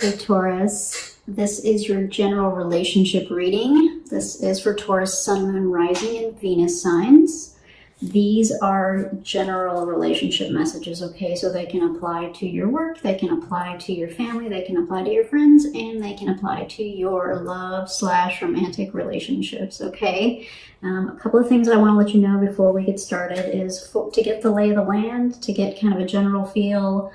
Hey Taurus, this is your general relationship reading. This is for Taurus, Sun, Moon, Rising, and Venus signs. These are general relationship messages, okay? So they can apply to your work, they can apply to your family, they can apply to your friends, and they can apply to your love/romantic relationships, okay? A couple of things I want to let you know before we get started is to get the lay of the land, to get kind of a general feel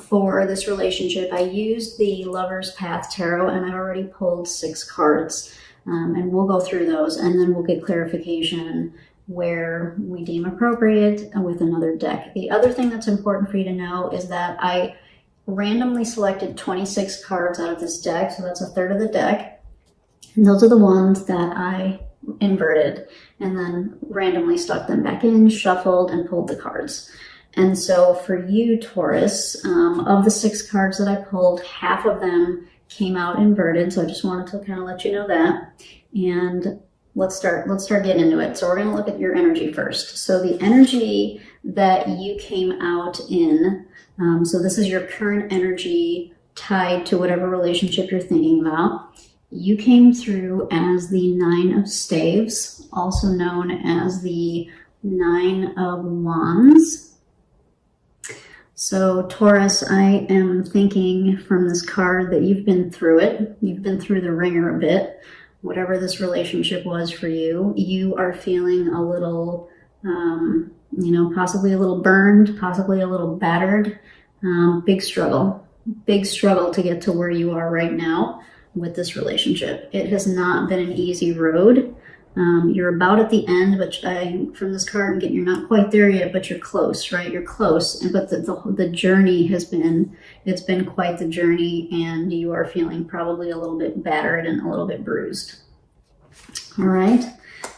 for this relationship. I used the Lover's Path Tarot, and I already pulled 6 cards, and we'll go through those, and then we'll get clarification where we deem appropriate with another deck. The other thing that's important for you to know is that I randomly selected 26 cards out of this deck, so that's a third of the deck, and those are the ones that I inverted and then randomly stuck them back in, shuffled, and pulled the cards. And so for you, Taurus, of the 6 cards that I pulled, half of them came out inverted, so I just wanted to kind of let you know that. And let's start getting into it. So we're going to look at your energy first. So the energy that you came out in, so this is your current energy tied to whatever relationship you're thinking about. You came through as the 9 of Staves, also known as the 9 of Wands. So Taurus, I am thinking from this card that you've been through it. You've been through the ringer a bit. Whatever this relationship was for you, you are feeling a little, possibly a little burned, possibly a little battered. Big struggle to get to where you are right now with this relationship. It has not been an easy road. You're about at the end, but from this card, again, you're not quite there yet, but you're close, right? You're close, but the journey it's been quite the journey, and you are feeling probably a little bit battered and a little bit bruised. All right.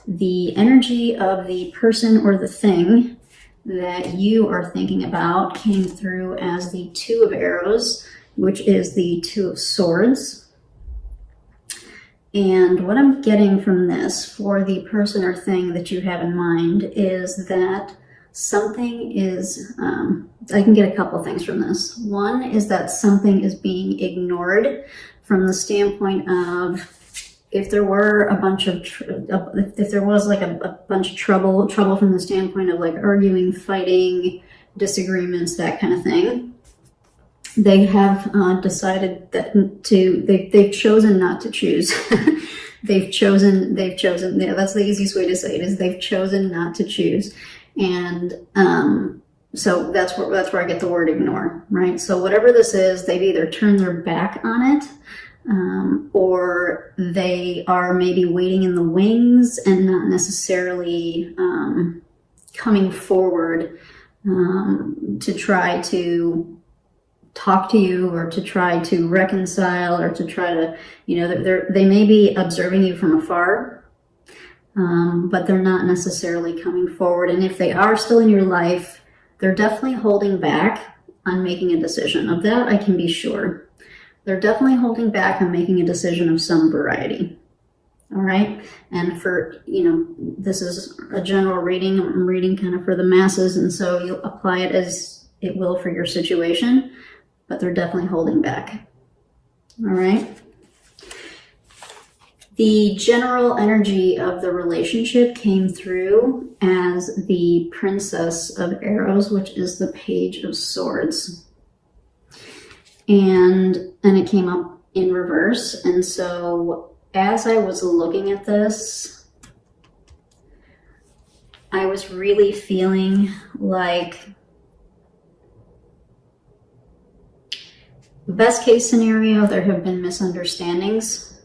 The energy of the person or the thing that you are thinking about came through as the 2 of Arrows, which is the 2 of Swords. And what I'm getting from this for the person or thing that you have in mind is that something is, I can get a couple things from this. One is that something is being ignored from the standpoint of if there were a bunch of, if there was like a bunch of trouble from the standpoint of like arguing, fighting, disagreements, that kind of thing. They have decided that they've chosen not to choose. they've chosen, yeah, that's the easiest way to say it, is they've chosen not to choose. And so that's where I get the word ignore, right? So whatever this is, they've either turned their back on it, or they are maybe waiting in the wings and not necessarily coming forward to try to talk to you, or to try to reconcile, or to try to, they may be observing you from afar, but they're not necessarily coming forward. And if they are still in your life, they're definitely holding back on making a decision. Of that, I can be sure. They're definitely holding back on making a decision of some variety. All right. And for, this is a general reading. I'm reading kind of for the masses. And so you'll apply it as it will for your situation. But they're definitely holding back. All right. The general energy of the relationship came through as the Princess of Arrows, which is the Page of Swords. And it came up in reverse. And so as I was looking at this, I was really feeling like best case scenario, there have been misunderstandings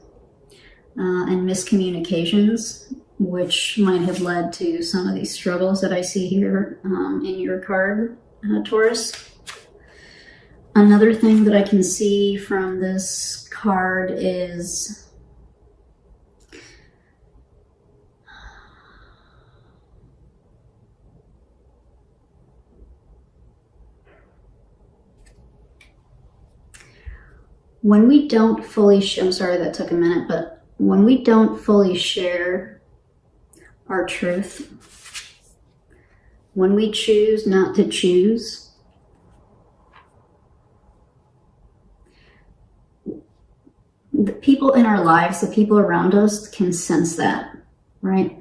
and miscommunications, which might have led to some of these struggles that I see here in your card, Taurus. Another thing that I can see from this card is when we don't fully I'm sorry that took a minute, but when we don't fully share our truth, when we choose not to choose, the people in our lives, the people around us can sense that, right?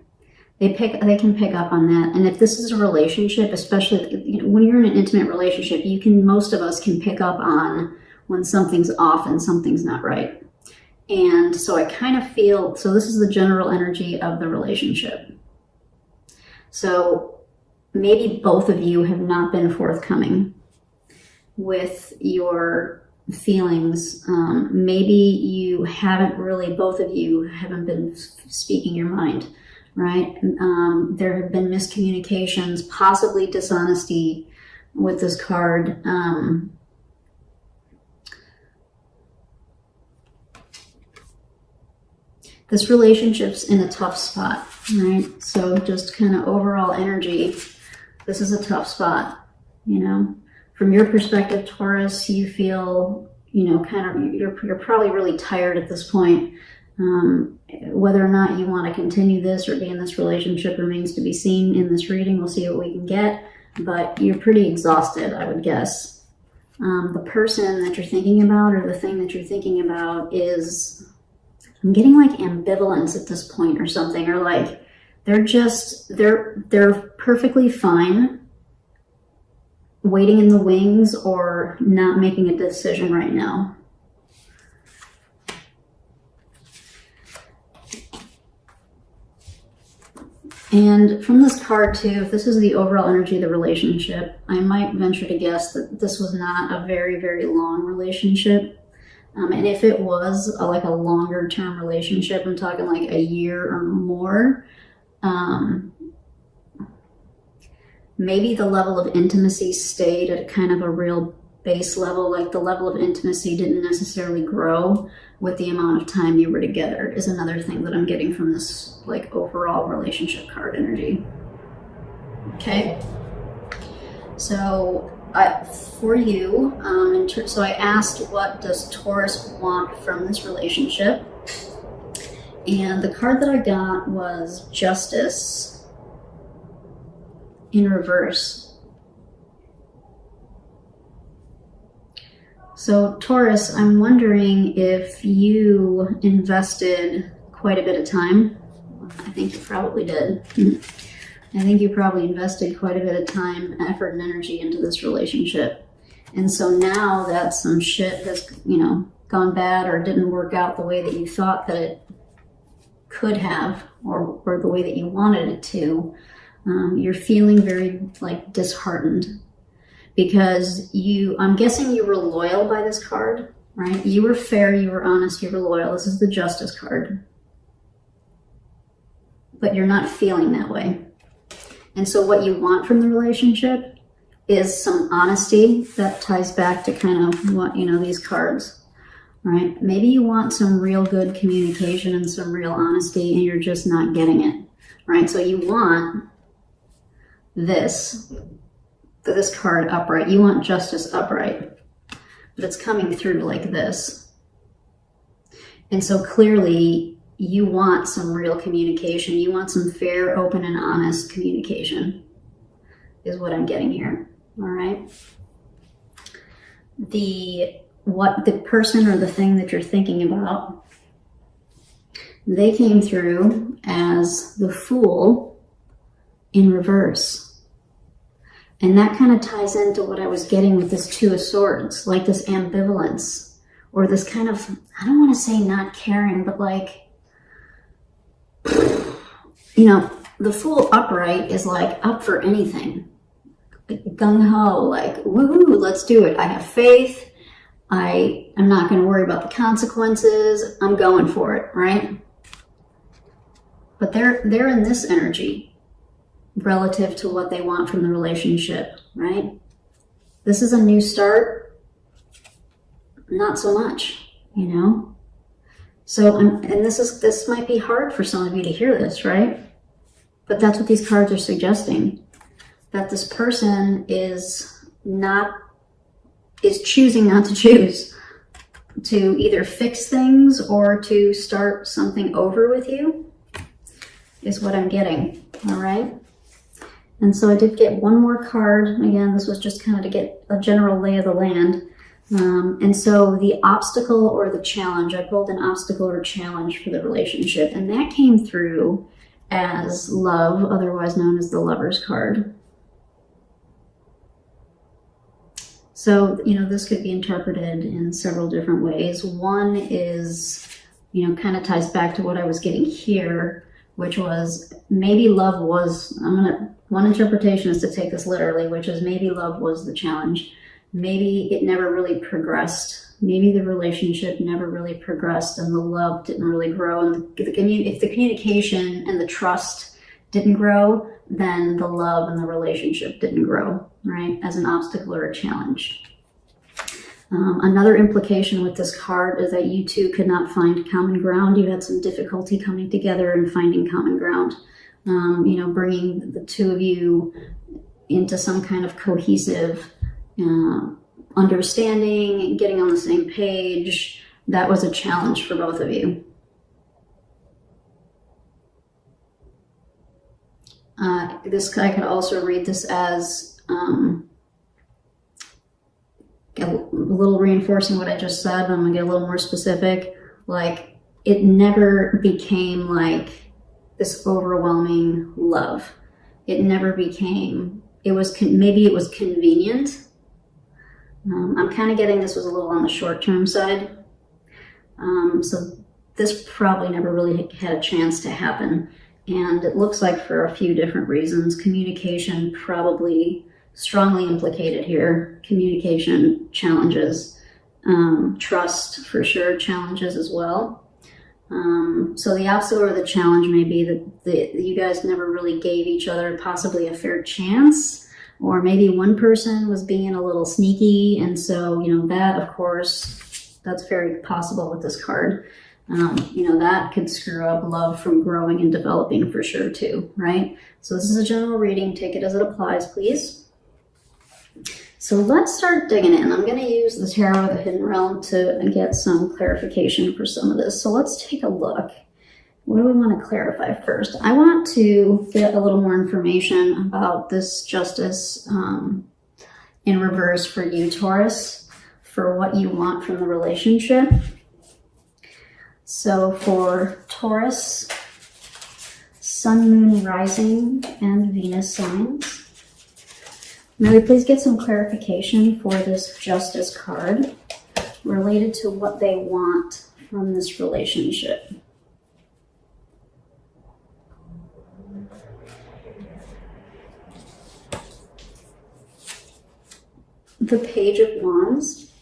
They can pick up on that. And if this is a relationship, especially, you know, when you're in an intimate relationship, most of us can pick up on when something's off and something's not right. And so I kind of feel, so this is the general energy of the relationship. So maybe both of you have not been forthcoming with your feelings. Maybe you haven't really, both of you haven't been speaking your mind, right? There have been miscommunications, possibly dishonesty with this card. This relationship's in a tough spot, right? So just kind of overall energy, this is a tough spot, you know? From your perspective, Taurus, you feel, you know, kind of, you're probably really tired at this point. Whether or not you want to continue this or be in this relationship remains to be seen in this reading. We'll see what we can get, but you're pretty exhausted, I would guess. The person that you're thinking about or the thing that you're thinking about is, I'm getting like ambivalence at this point or something, or like they're perfectly fine waiting in the wings or not making a decision right now. And from this card too, if this is the overall energy of the relationship, I might venture to guess that this was not a very, very long relationship. And if it was like a longer term relationship, I'm talking like a year or more, maybe the level of intimacy stayed at kind of a real base level, like the level of intimacy didn't necessarily grow with the amount of time you were together, is another thing that I'm getting from this like overall relationship card energy. Okay. So for you, so I asked, what does Taurus want from this relationship? And the card that I got was Justice in reverse. So Taurus, I'm wondering if you invested quite a bit of time. I think you probably did. I think you probably invested quite a bit of time, effort, and energy into this relationship. And so now that some shit has, you know, gone bad or didn't work out the way that you thought that it could have, or the way that you wanted it to, you're feeling very like disheartened because I'm guessing you were loyal by this card, right? You were fair, you were honest, you were loyal. This is the Justice card. But you're not feeling that way. And so what you want from the relationship is some honesty. That ties back to kind of what, you know, these cards, right? Maybe you want some real good communication and some real honesty and you're just not getting it, right? So you want this card upright. You want Justice upright, but it's coming through like this. And so clearly you want some real communication. You want some fair, open, and honest communication is what I'm getting here, all right? What the person or the thing that you're thinking about, they came through as the Fool in reverse. And that kind of ties into what I was getting with this Two of Swords, like this ambivalence, or this kind of, I don't want to say not caring, but like, you know, the Fool upright is like up for anything. Gung-ho, like, woohoo, let's do it. I have faith. I'm not going to worry about the consequences. I'm going for it, right? But they're in this energy relative to what they want from the relationship, right? This is a new start. Not so much, you know? So, and this might be hard for some of you to hear this, right? But that's what these cards are suggesting. That this person is choosing not to choose to either fix things or to start something over with you is what I'm getting, all right? And so I did get one more card. Again, this was just kind of to get a general lay of the land. And so the obstacle or the challenge, I pulled an obstacle or challenge for the relationship, and that came through as love, otherwise known as the Lover's card. So, this could be interpreted in several different ways. One is, kind of ties back to what I was getting here, which was maybe love was, one interpretation is to take this literally, which is maybe love was the challenge. Maybe it never really progressed. Maybe the relationship never really progressed and the love didn't really grow. And if the communication and the trust didn't grow, then the love and the relationship didn't grow, right? As an obstacle or a challenge. Another implication with this card is that you two could not find common ground. You had some difficulty coming together and finding common ground. Bringing the two of you into some kind of cohesive understanding, getting on the same page. That was a challenge for both of you. This guy could also read this as a little reinforcing what I just said, but I'm gonna get a little more specific. Like, it never became like this overwhelming love. It never became, maybe it was convenient. I'm kind of getting this was a little on the short-term side. So this probably never really had a chance to happen. And it looks like for a few different reasons. Communication probably strongly implicated here. Communication challenges. Trust for sure challenges as well. So the obstacle or the challenge may be that you guys never really gave each other possibly a fair chance. Or maybe one person was being a little sneaky, and so, that, of course, that's very possible with this card. That could screw up love from growing and developing for sure, too, right? So this is a general reading. Take it as it applies, please. So let's start digging in. I'm going to use the Tarot of the Hidden Realm to get some clarification for some of this. So let's take a look. What do we want to clarify first? I want to get a little more information about this Justice in reverse for you, Taurus, for what you want from the relationship. So for Taurus, Sun, Moon, Rising, and Venus signs, may we please get some clarification for this Justice card related to what they want from this relationship. The Page of Wands,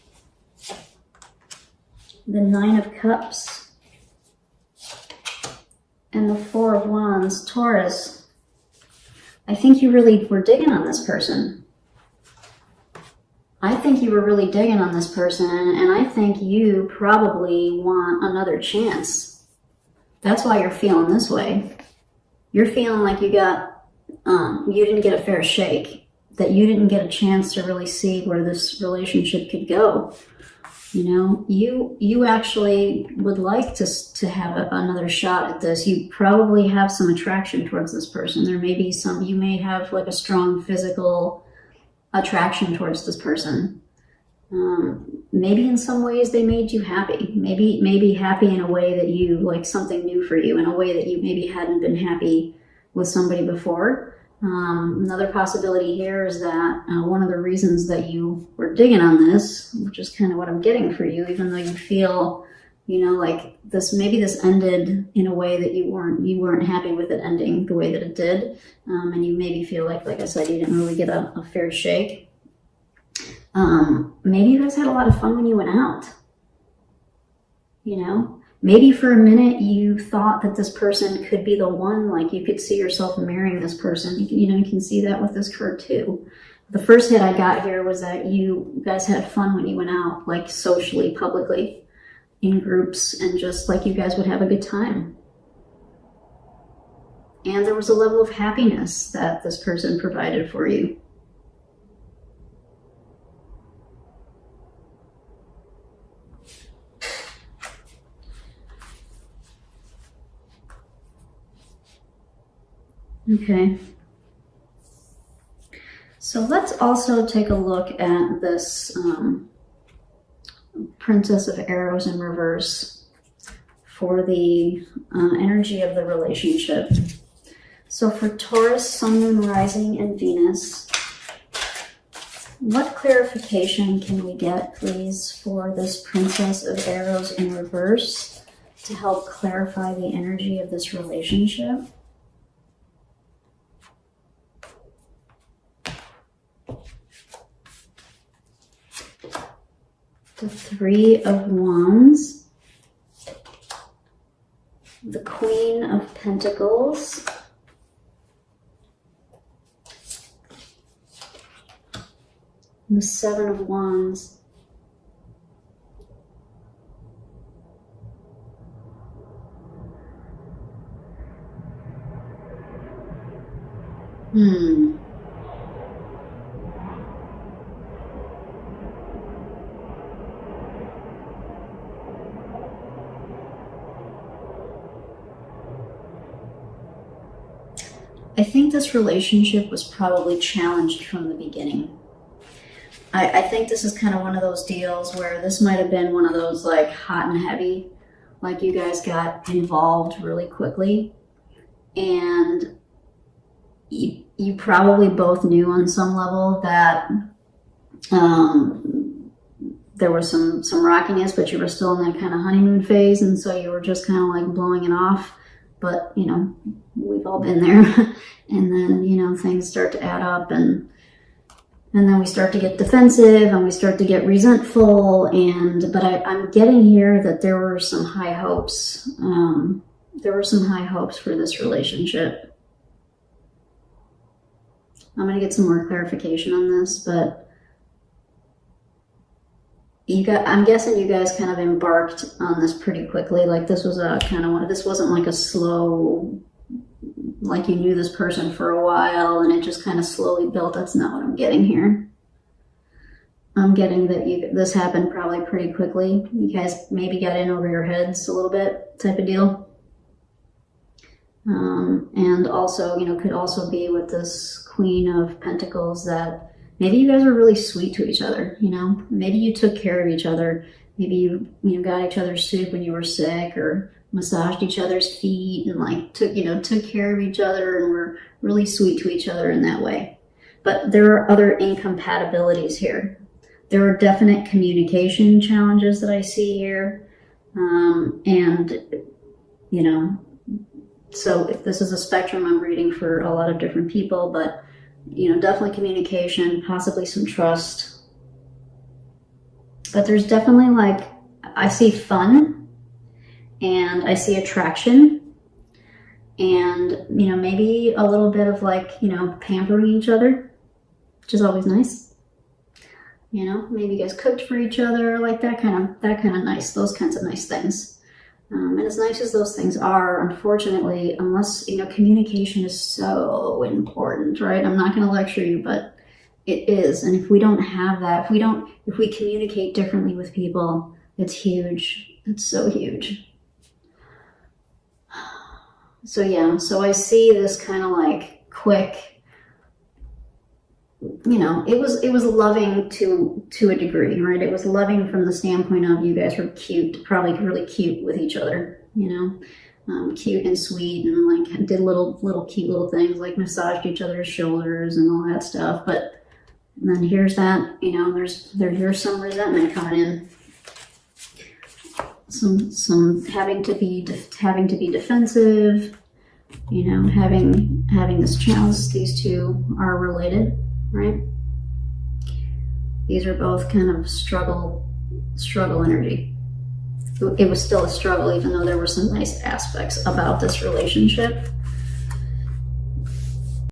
the Nine of Cups, and the Four of Wands. Taurus, I think you really were digging on this person. I think you were really digging on this person, and I think you probably want another chance. That's why you're feeling this way. You're feeling like you didn't get a fair shake. That you didn't get a chance to really see where this relationship could go. You actually would like to have another shot at this. You probably have some attraction towards this person. There may be you may have like a strong physical attraction towards this person. Maybe in some ways they made you happy. Maybe happy in a way that you like something new for you, in a way that you maybe hadn't been happy with somebody before. Another possibility here is that one of the reasons that you were digging on this, which is kind of what I'm getting for you, even though you feel, like this, maybe this ended in a way that you weren't happy with it ending the way that it did, and you maybe feel like I said, you didn't really get a fair shake. Maybe you guys had a lot of fun when you went out. Maybe for a minute you thought that this person could be the one, like you could see yourself marrying this person. You can see that with this card too. The first hit I got here was that you guys had fun when you went out, like socially, publicly, in groups, and just like you guys would have a good time. And there was a level of happiness that this person provided for you. Okay, so let's also take a look at this Princess of Arrows in reverse for the energy of the relationship. So for Taurus, Sun, Moon, Rising, and Venus, what clarification can we get, please, for this Princess of Arrows in reverse to help clarify the energy of this relationship? The Three of Wands, the Queen of Pentacles, the Seven of Wands, I think this relationship was probably challenged from the beginning. I think this is kind of one of those deals where this might have been one of those like hot and heavy, like you guys got involved really quickly, and you probably both knew on some level that there was some rockiness, but you were still in that kind of honeymoon phase, and so you were just kind of like blowing it off. But, you know, we've all been there. And then, you know, things start to add up, and then we start to get defensive and we start to get resentful. But I'm getting here that there were some high hopes. There were some high hopes for this relationship. I'm going to get some more clarification on this, but I'm guessing you guys kind of embarked on this pretty quickly. Like this was a kind of one. This wasn't like a slow, like you knew this person for a while and it just kind of slowly built. That's not what I'm getting here. I'm getting that this happened probably pretty quickly. You guys maybe got in over your heads a little bit, type of deal. And also, you know, could also be with this Queen of Pentacles that maybe you guys were really sweet to each other, you know? Maybe you took care of each other. Maybe you got each other's soup when you were sick, or massaged each other's feet and like took care of each other and were really sweet to each other in that way. But there are other incompatibilities here. There are definite communication challenges that I see here. And, you know, so if this is a spectrum I'm reading for a lot of different people, but you know, definitely communication, possibly some trust. But there's definitely like, I see fun and I see attraction and, you know, maybe a little bit of like, you know, pampering each other, which is always nice. You know, maybe you guys cooked for each other, like that kind of nice, those kinds of nice things. And as nice as those things are, unfortunately, unless, you know, communication is so important, right? I'm not going to lecture you, but it is. And if we don't have that, if we communicate differently with people, it's huge. It's so huge. So yeah, so I see this kind of like quick, you know, it was loving to a degree, right? It was loving from the standpoint of you guys were cute, probably really cute with each other, you know, cute and sweet, and like did little cute little things like massaged each other's shoulders and all that stuff. But then here's that, you know, here's some resentment coming in, some having to be defensive, you know, having this challenge. These two are related. Right? These are both kind of struggle energy. It was still a struggle, even though there were some nice aspects about this relationship.